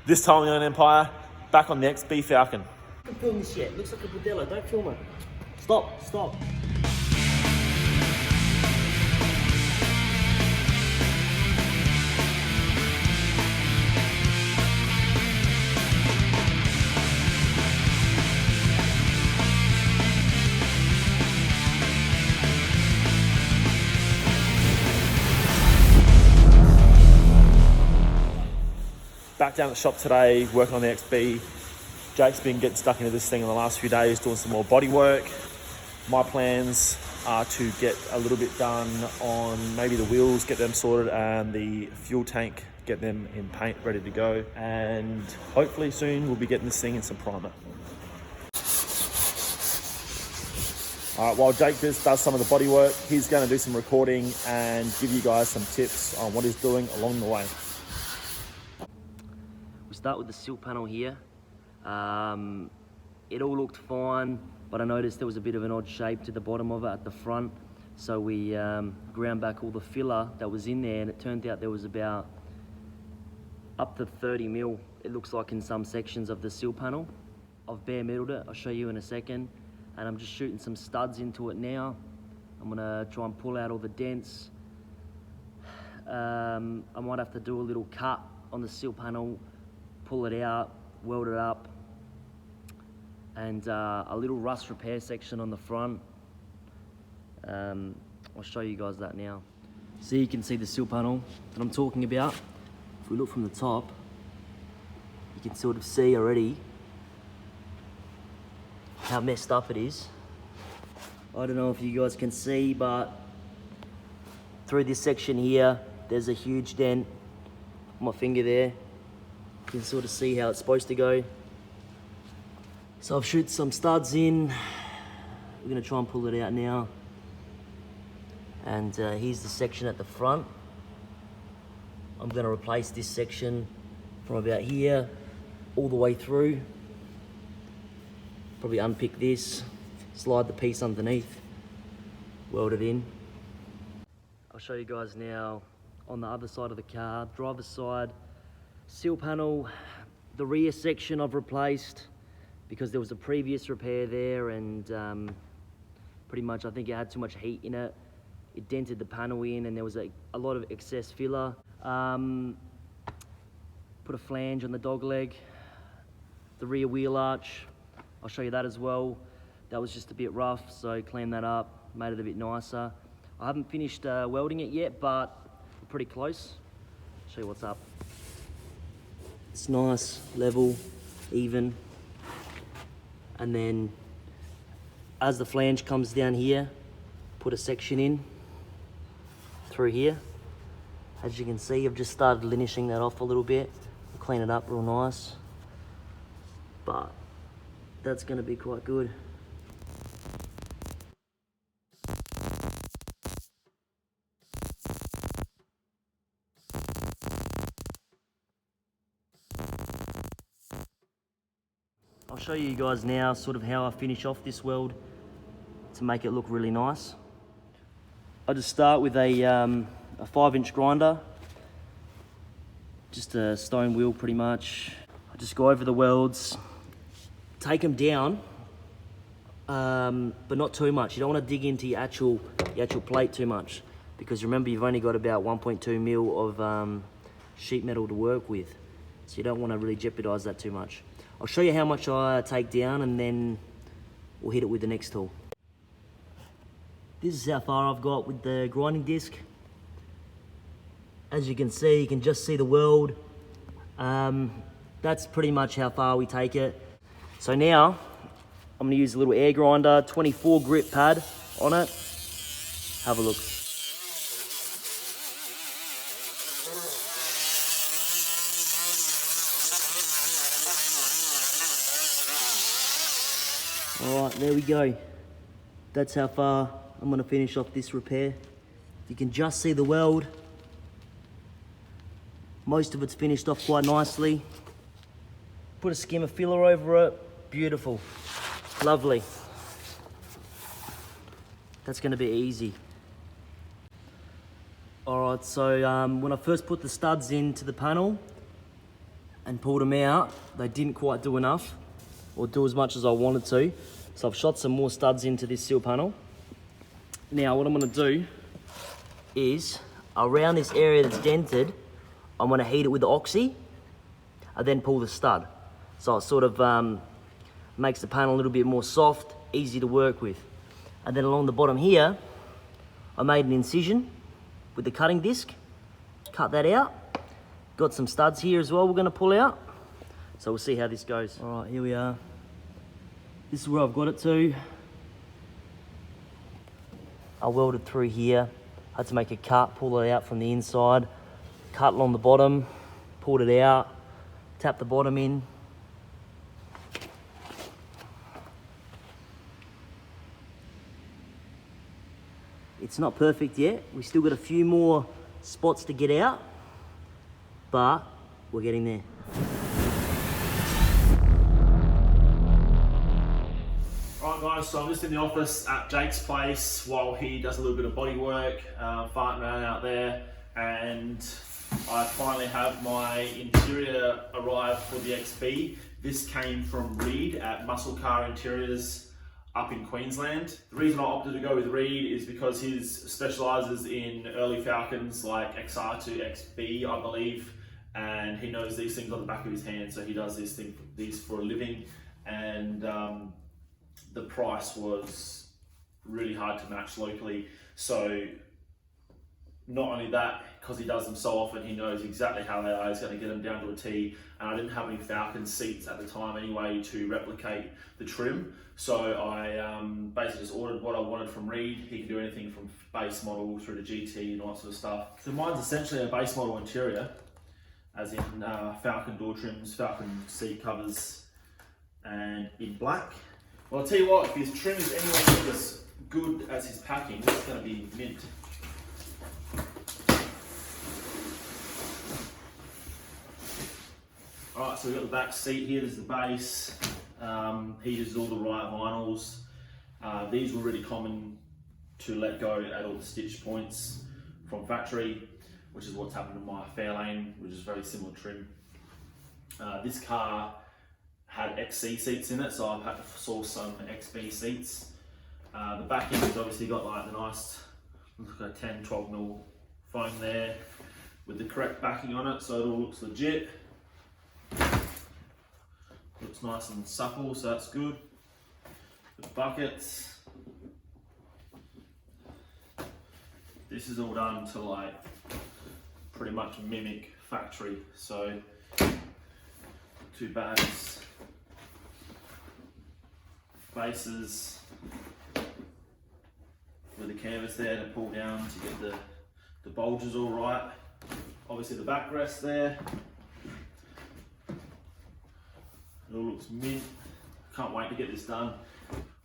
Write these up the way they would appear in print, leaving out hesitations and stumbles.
This time on Empire, back on the XB Falcon. I can film this yet. Looks like a Bordello. Don't film it. Stop. Back down at the shop today, working on the XB. Jake's been getting stuck into this thing in the last few days, doing some more body work. My plans are to get a little bit done on maybe the wheels, get them sorted, and the fuel tank, get them in paint, ready to go. And hopefully soon we'll be getting this thing in some primer. All right, while Jake does some of the body work, he's going to do some recording and give you guys some tips on what he's doing along the way. We start with the sill panel here. It all looked fine, but I noticed there was a bit of an odd shape to the bottom of it at the front. So we ground back all the filler that was in there, and it turned out there was about up to 30 mil, it looks like, in some sections of the sill panel. I've bare metaled it, I'll show you in a second. And I'm just shooting some studs into it now. I'm gonna try and pull out all the dents. I might have to do a little cut on the sill panel, pull it out, weld it up, and a little rust repair section on the front. I'll show you guys that now. So you can see the sill panel that I'm talking about. If we look from the top, you can sort of see already how messed up it is. I don't know if you guys can see, but through this section here, there's a huge dent. My finger there. You can sort of see how it's supposed to go. So I've shot some studs in. We're gonna try and pull it out now. And here's the section at the front. I'm gonna replace this section from about here all the way through. Probably unpick this, slide the piece underneath, weld it in. I'll show you guys now on the other side of the car, driver's side. Sill panel, the rear section I've replaced because there was a previous repair there, and pretty much I think it had too much heat in it. It dented the panel in, and there was a lot of excess filler. Put a flange on the dog leg, the rear wheel arch. I'll show you that as well. That was just a bit rough, so cleaned that up, made it a bit nicer. I haven't finished welding it yet, but we're pretty close. Show you what's up. It's nice, level, even. And then as the flange comes down here, put a section in through here. As you can see, I've just started linishing that off a little bit, clean it up real nice. But that's going to be quite good. I'll show you guys now sort of how I finish off this weld to make it look really nice. I just start with a 5-inch grinder, just a stone wheel pretty much. I just go over the welds, take them down, but not too much. You don't want to dig into your actual plate too much, because remember, you've only got about 1.2 mil of sheet metal to work with, so you don't want to really jeopardize that too much. I'll show you how much I take down, and then we'll hit it with the next tool. This is how far I've got with the grinding disc. As you can see, you can just see the weld. That's pretty much how far we take it. So now, I'm gonna use a little air grinder, 24 grit pad on it. Have a look. All right, there we go. That's how far I'm gonna finish off this repair. You can just see the weld. Most of it's finished off quite nicely. Put a skim of filler over it. Beautiful, lovely. That's gonna be easy. All right, so when I first put the studs into the panel, and pulled them out. They didn't quite do enough or do as much as I wanted to. So I've shot some more studs into this seal panel. Now what I'm gonna do is around this area that's dented, I'm gonna heat it with the oxy and then pull the stud. So it sort of makes the panel a little bit more soft, easy to work with. And then along the bottom here, I made an incision with the cutting disc, cut that out. Got some studs here as well we're gonna pull out. So we'll see how this goes. All right, here we are. This is where I've got it to. I welded through here, had to make a cut, pull it out from the inside, cut along the bottom, pulled it out, tap the bottom in. It's not perfect yet. We still got a few more spots to get out, but we're getting there. Alright guys, so I'm just in the office at Jake's place while he does a little bit of body work, farting around out there, and I finally have my interior arrived for the XB. This came from Reed at Muscle Car Interiors up in Queensland. The reason I opted to go with Reed is because he specialises in early Falcons like XR to XB, I believe, and he knows these things on the back of his hand, so he does these for a living, and the price was really hard to match locally. So not only that, because he does them so often, he knows exactly how they are. He's going to get them down to a T. And I didn't have any Falcon seats at the time anyway to replicate the trim. So I basically just ordered what I wanted from Reed. He can do anything from base model through to GT and all that sort of stuff. So mine's essentially a base model interior, as in Falcon door trims, Falcon seat covers, and in black. Well, I'll tell you what, if his trim is anywhere near as good as his packing, it's going to be mint. Alright, so we've got the back seat here, there's the base. He uses all the right vinyls. These were really common to let go at all the stitch points from factory, which is what's happened to my Fairlane, which is very similar trim. This car had XC seats in it, so I've had to source some XB seats. The backing has obviously got like the nice, looks like a 10, 12 mil foam there with the correct backing on it, so it all looks legit. Looks nice and supple, so that's good. The buckets. This is all done to like pretty much mimic factory. So 2 bags, bases with the canvas there to pull down to get the bulges all right. Obviously the backrest there. It all looks mint. Can't wait to get this done.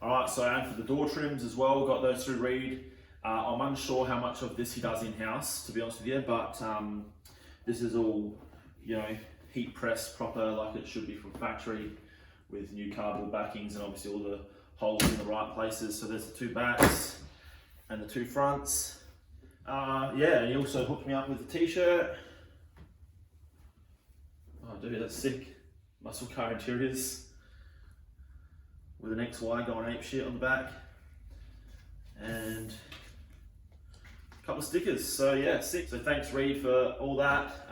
Alright, so and for the door trims as well, got those through Reed. I'm unsure how much of this he does in-house, to be honest with you, but this is all, you know, heat press proper like it should be from factory with new cardboard backings and obviously all the holes in the right places. So there's the 2 backs and the 2 fronts. Yeah, and he also hooked me up with the t-shirt. Oh dude, that's sick. Muscle Car Interiors with an XY going ape shit on the back, and a couple of stickers. So yeah, sick. So thanks Reed for all that.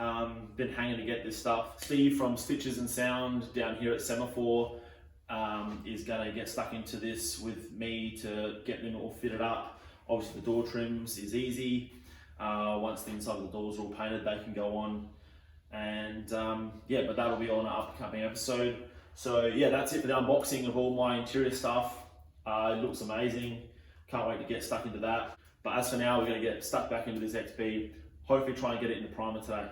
Been hanging to get this stuff. Steve from Stitches and Sound down here at Semaphore is gonna get stuck into this with me to get them all fitted up. Obviously the door trims is easy. Once the inside of the doors are all painted, they can go on. And yeah, but that'll be on an upcoming episode. So yeah, that's it for the unboxing of all my interior stuff. It looks amazing. Can't wait to get stuck into that. But as for now, we're going to get stuck back into this XB. Hopefully try and get it in the primer today.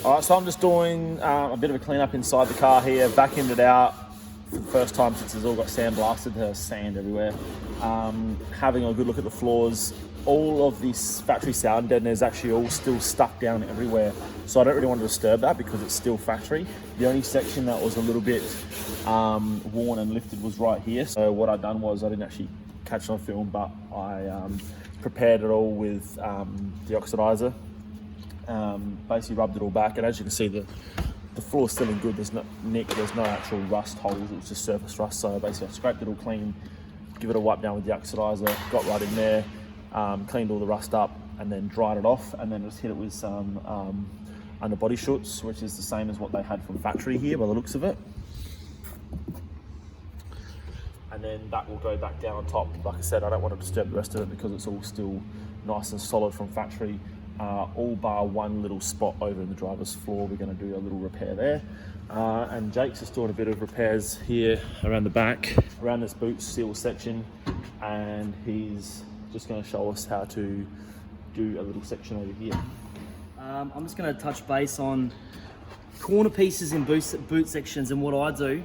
Alright, so I'm just doing a bit of a clean up inside the car here, vacuumed it out for the first time since it's all got sandblasted. There's sand everywhere. Having a good look at the floors, all of this factory sound deadener is actually all still stuck down everywhere. So I don't really want to disturb that because it's still factory. The only section that was a little bit worn and lifted was right here. So what I've done was, I didn't actually catch it on film, but I prepared it all with the oxidizer. Basically rubbed it all back, and as you can see, the floor's still in good. There's no nick, there's no actual rust holes, it was just surface rust. So basically I scraped it all clean, give it a wipe down with the oxidizer, got right in there, cleaned all the rust up, and then dried it off, and then just hit it with some underbody schutz, which is the same as what they had from factory here by the looks of it. And then that will go back down on top. Like I said, I don't want to disturb the rest of it because it's all still nice and solid from factory. All bar one little spot over in the driver's floor. We're going to do a little repair there. And Jake's just doing a bit of repairs here around the back, around this boot seal section. And he's just going to show us how to do a little section over here. I'm just going to touch base on corner pieces in boot sections and what I do.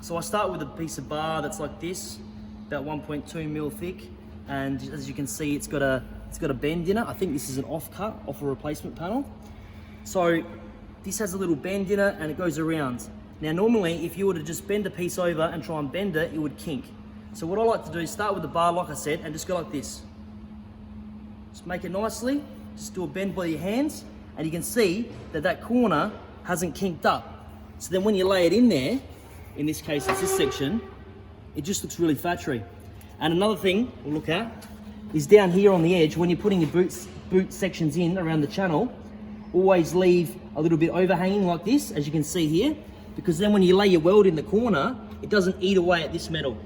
So I start with a piece of bar that's like this, about 1.2 mil thick, and as you can see, it's got a bend in it. I think this is an offcut off a replacement panel. So this has a little bend in it and it goes around. Now normally, if you were to just bend a piece over and try and bend it, it would kink. So what I like to do is start with the bar, like I said, and just go like this. Just make it nicely, just do a bend by your hands, and you can see that that corner hasn't kinked up. So then when you lay it in there, in this case it's this section, it just looks really factory. And another thing we'll look at is down here on the edge, when you're putting your boot sections in around the channel, always leave a little bit overhanging like this, as you can see here, because then when you lay your weld in the corner, it doesn't eat away at this metal.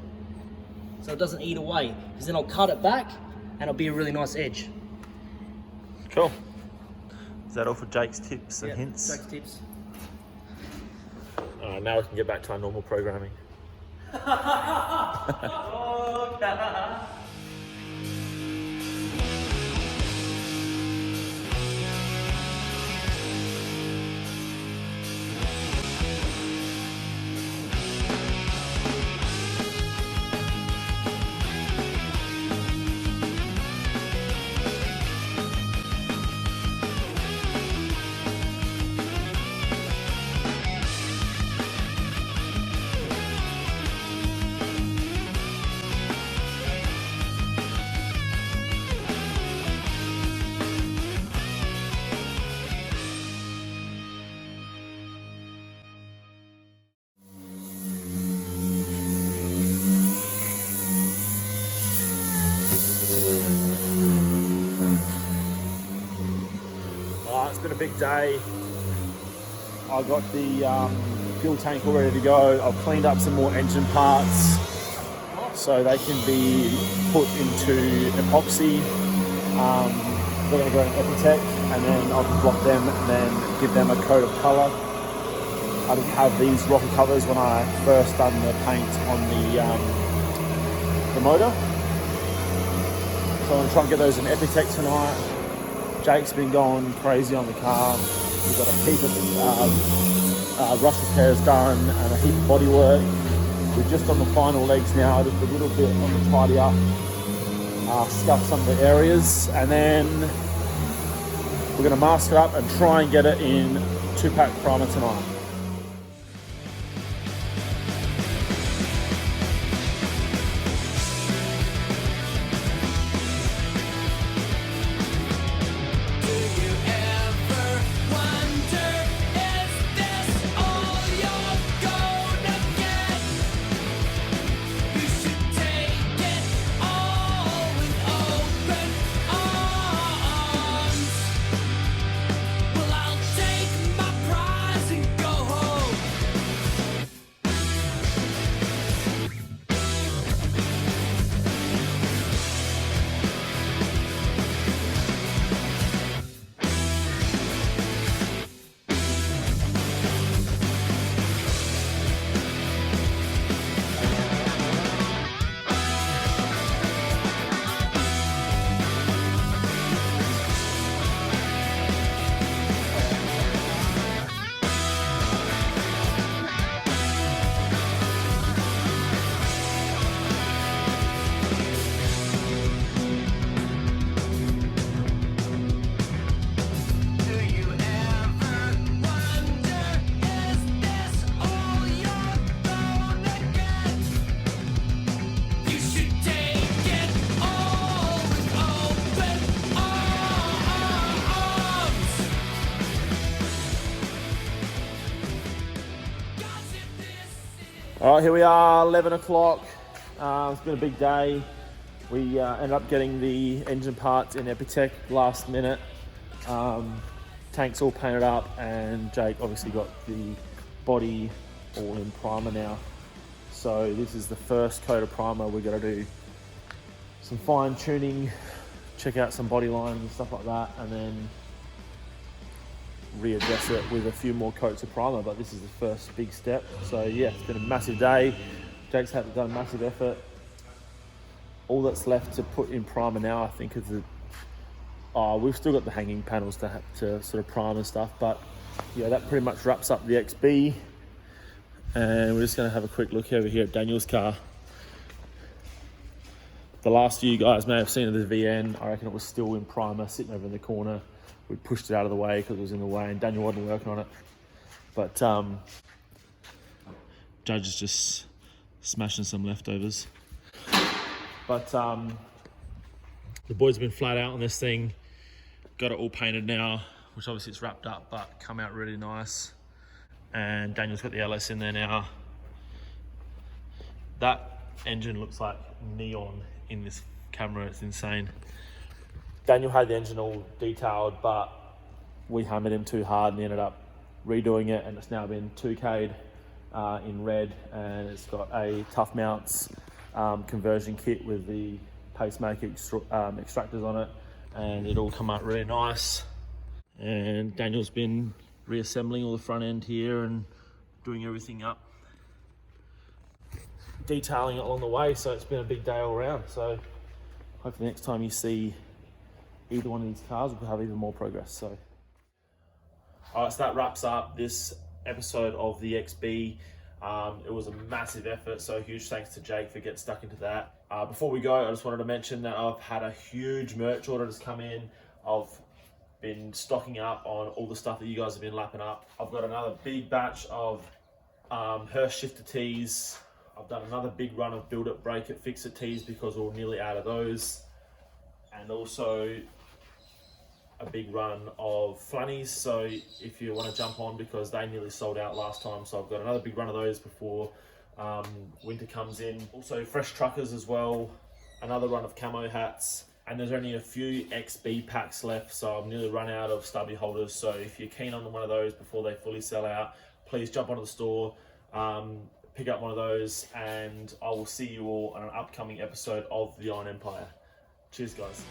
So it doesn't eat away, because then I'll cut it back and it'll be a really nice edge. Cool. Is that all for Jake's tips and hints? Jake's tips. All right, now we can get back to our normal programming. It's been a big day. I got the fuel tank all ready to go. I've cleaned up some more engine parts so they can be put into epoxy. We're going to go in Epitech and then I'll block them and then give them a coat of colour. I didn't have these rocker covers when I first done the paint on the motor. So I'm going to try and get those in Epitech tonight. Jake's been going crazy on the car. We've got a heap of rust repairs done and a heap of body work. We're just on the final legs now, just a little bit on the tidy up, scuff some of the areas, and then we're going to mask it up and try and get it in 2-pack primer tonight. All right, here we are, 11 o'clock. It's been a big day. We ended up getting the engine parts in Epitech last minute. Tanks all painted up, and Jake obviously got the body all in primer now. So this is the first coat of primer. We're gonna do some fine tuning, check out some body lines and stuff like that, and then readdress it with a few more coats of primer, but this is the first big step. So yeah, it's been a massive day. Jake's done a massive effort. All that's left to put in primer now, I think, is we've still got the hanging panels to sort of prime and stuff, but yeah, that pretty much wraps up the XB. And we're just gonna have a quick look over here at Daniel's car. The last few guys may have seen of the VN. I reckon it was still in primer, sitting over in the corner. We pushed it out of the way because it was in the way, and Daniel wasn't working on it. But Judge is just smashing some leftovers. But the boys have been flat out on this thing. Got it all painted now, which obviously it's wrapped up, but come out really nice. And Daniel's got the LS in there now. That engine looks like neon in this camera, it's insane. Daniel had the engine all detailed, but we hammered him too hard and he ended up redoing it, and it's now been 2K'd in red, and it's got a Tough Mounts conversion kit with the pacemaker extractors on it, and it all come out really nice. And Daniel's been reassembling all the front end here and doing everything up, detailing it along the way, so it's been a big day all around. So hopefully next time you see either one of these cars, we'll have even more progress. So all right, so that wraps up this episode of the XB. It was a massive effort, so huge thanks to Jake for getting stuck into that. Before we go, I just wanted to mention that I've had a huge merch order that's come in. I've been stocking up on all the stuff that you guys have been lapping up. I've got another big batch of Hurst shifter tees. I've done another big run of build it, break it, fix it tees because we're nearly out of those. And also a big run of flannies, so if you want to jump on, because they nearly sold out last time, so I've got another big run of those before winter comes in. Also fresh truckers as well, another run of camo hats, and there's only a few XB packs left, so I've nearly run out of stubby holders. So if you're keen on one of those before they fully sell out, please jump onto the store, pick up one of those, and I will see you all on an upcoming episode of The Iron Empire. Cheers guys.